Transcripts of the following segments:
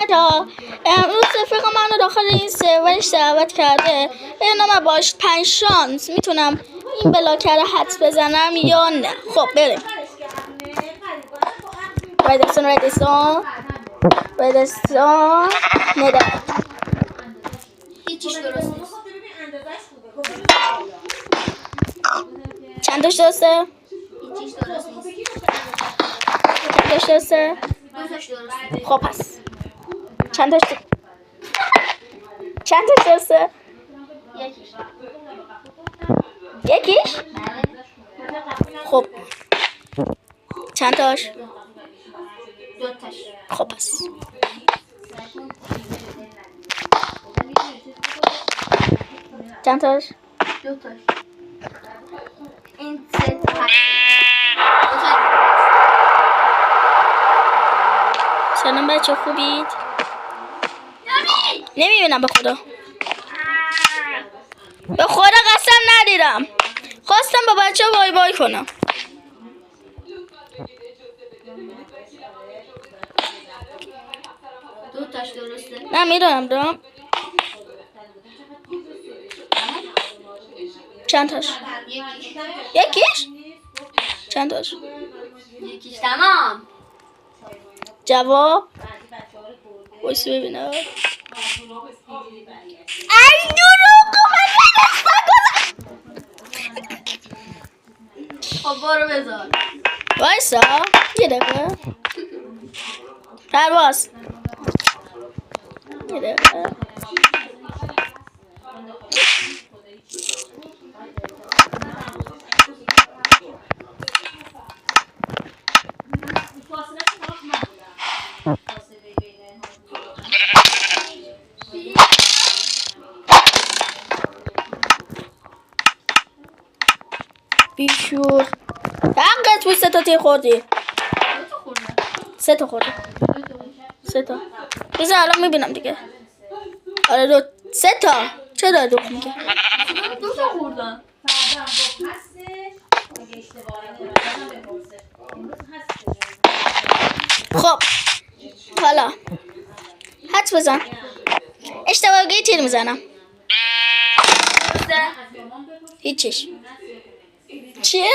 تا امروز رفیق منو داخل این سرورش دعوت کرده به نام باش 5 شانس میتونم این بلاکه رو حدس بزنم یا نه. خب بریم. ردستان نده هیچیش درست نیست. چند تاش درسته؟ هیچیش درست نیست. چند تاش درسته؟ دو تاش درسته. خب پس چند تاش درسته؟ یکیش. یکیش؟ خب چند تاش؟ دو تاش. خب پس چند تاش؟ دو تاش. این سه تا هست. سلام بچه خوبید؟ نمیبینم به خدا قسم ندیدم. خواستم با بچه وای وای کنم. دو تاش درسته. نه میدونم دارم. چند تاش؟ یکیش؟ چند تاش؟ یکیش تمام. جواب بایستی ببینم. ای دروغ خب برو بذار. وایسا یه دقیقه. پرواز یه دقیقه. بیشور حقت بود 3 تا تیر خوردی. 3 تا خوردی. 3 تا بذار الان میبینم دیگه. آره 3 تا. چرا دو میگه؟ دو تا خوردم. خب حالا حدس بزن. اشتباهی تیر میزنم. هیچیش. چیه؟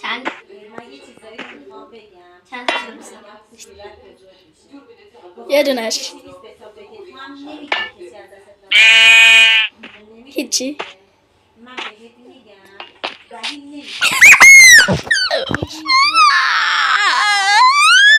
چند درسته. یه دونش. هیچی.